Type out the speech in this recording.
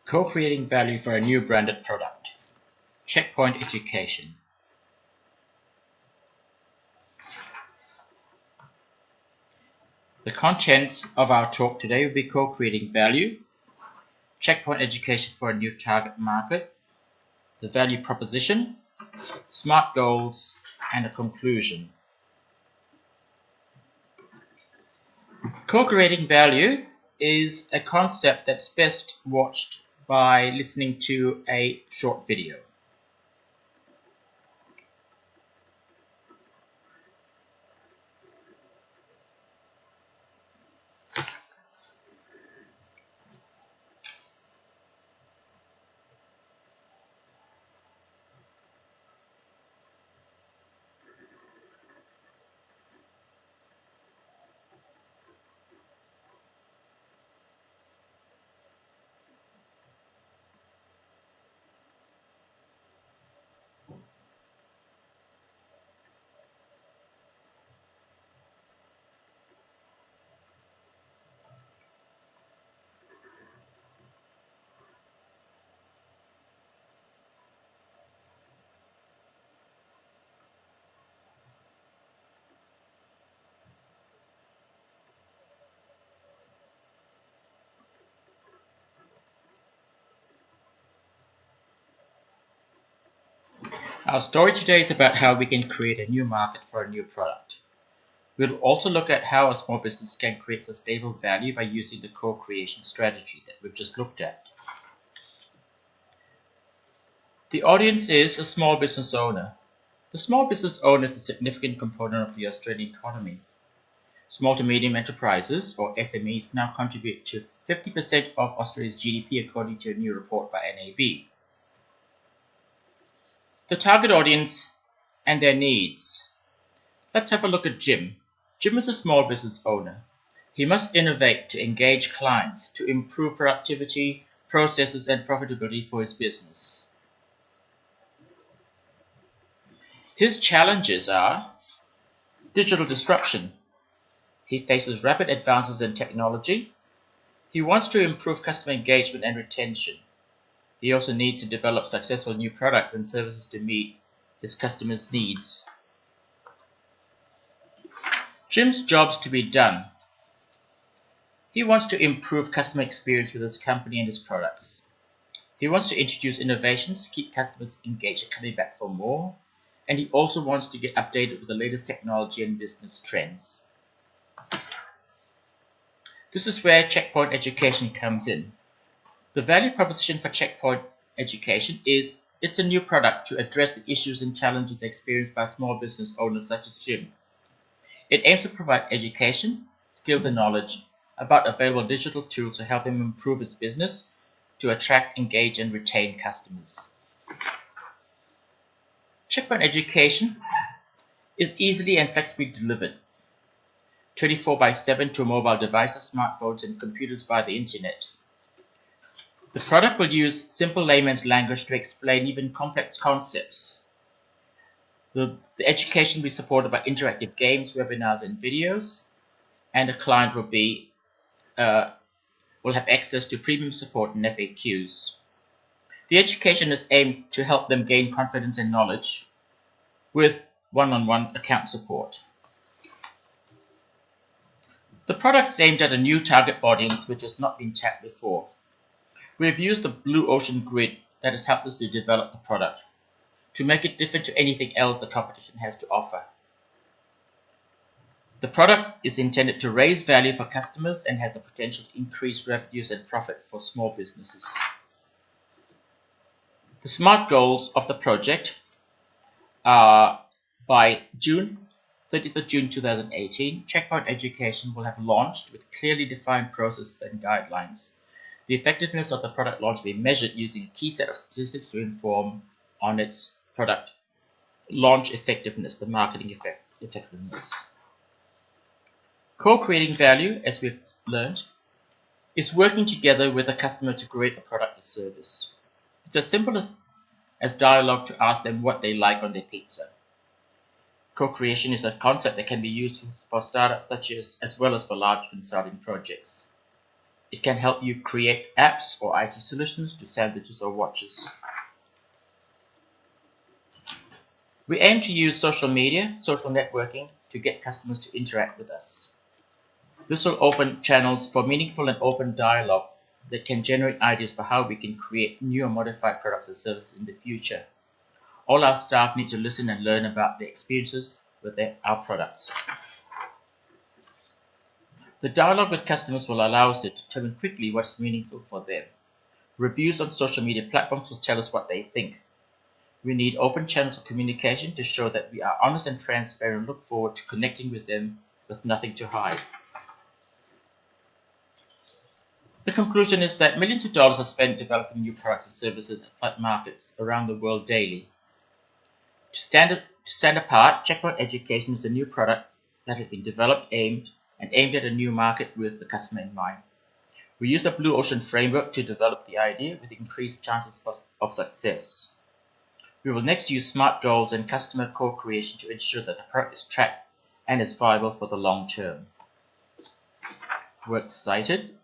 Co-creating value for a new branded product. Checkpoint education. The contents of our talk today will be co-creating value, checkpoint education for a new target market, the value proposition, SMART goals, and a conclusion. Co-creating value is a concept that's best watched by listening to a short video. Our story today is about how we can create a new market for a new product. We'll also look at how a small business can create sustainable value by using the co-creation strategy that we've just looked at. The audience is a small business owner. The small business owner is a significant component of the Australian economy. Small to medium enterprises, or SMEs, now contribute to 50% of Australia's GDP according to a new report by NAB. The target audience and their needs. Let's have a look at Jim. Jim is a small business owner. He must innovate to engage clients, to improve productivity, processes, and profitability for his business. His challenges are digital disruption. He faces rapid advances in technology. He wants to improve customer engagement and retention. He also needs to develop successful new products and services to meet his customers' needs. Jim's jobs to be done. He wants to improve customer experience with his company and his products. He wants to introduce innovations to keep customers engaged and coming back for more. And he also wants to get updated with the latest technology and business trends. This is where checkpoint education comes in. The value proposition for checkpoint education is it's a new product to address the issues and challenges experienced by small business owners such as Jim. It aims to provide education, skills and knowledge about available digital tools to help him improve his business, to attract, engage and retain customers. Checkpoint education is easily and flexibly delivered 24/7 to mobile devices, smartphones and computers via the internet. The product will use simple layman's language to explain even complex concepts. The education will be supported by interactive games, webinars, and videos, and the client will have access to premium support and FAQs. The education is aimed to help them gain confidence and knowledge with one-on-one account support. The product is aimed at a new target audience which has not been tapped before. We have used the blue ocean grid that has helped us to develop the product, to make it different to anything else the competition has to offer. The product is intended to raise value for customers and has the potential to increase revenues and profit for small businesses. The SMART goals of the project are by June 30th of June 2018, Checkpoint Education will have launched with clearly defined processes and guidelines. The effectiveness of the product launch will be measured using a key set of statistics to inform on its product launch effectiveness, the marketing effectiveness. Co-creating value, as we've learned, is working together with the customer to create a product or service. It's as simple as dialogue to ask them what they like on their pizza. Co-creation is a concept that can be used for startups as well as for large consulting projects. It can help you create apps or IT solutions to sandwiches or watches. We aim to use social media, social networking to get customers to interact with us. This will open channels for meaningful and open dialogue that can generate ideas for how we can create new or modified products and services in the future. All our staff need to listen and learn about their experiences with our products. The dialogue with customers will allow us to determine quickly what's meaningful for them. Reviews on social media platforms will tell us what they think. We need open channels of communication to show that we are honest and transparent and look forward to connecting with them with nothing to hide. The conclusion is that millions of dollars are spent developing new products and services that flood markets around the world daily. To stand apart, Checkpoint Education is a new product that has been developed aimed at a new market with the customer in mind. We use the Blue Ocean framework to develop the idea with increased chances of success. We will next use SMART goals and customer co-creation to ensure that the product is tracked and is viable for the long term. We're excited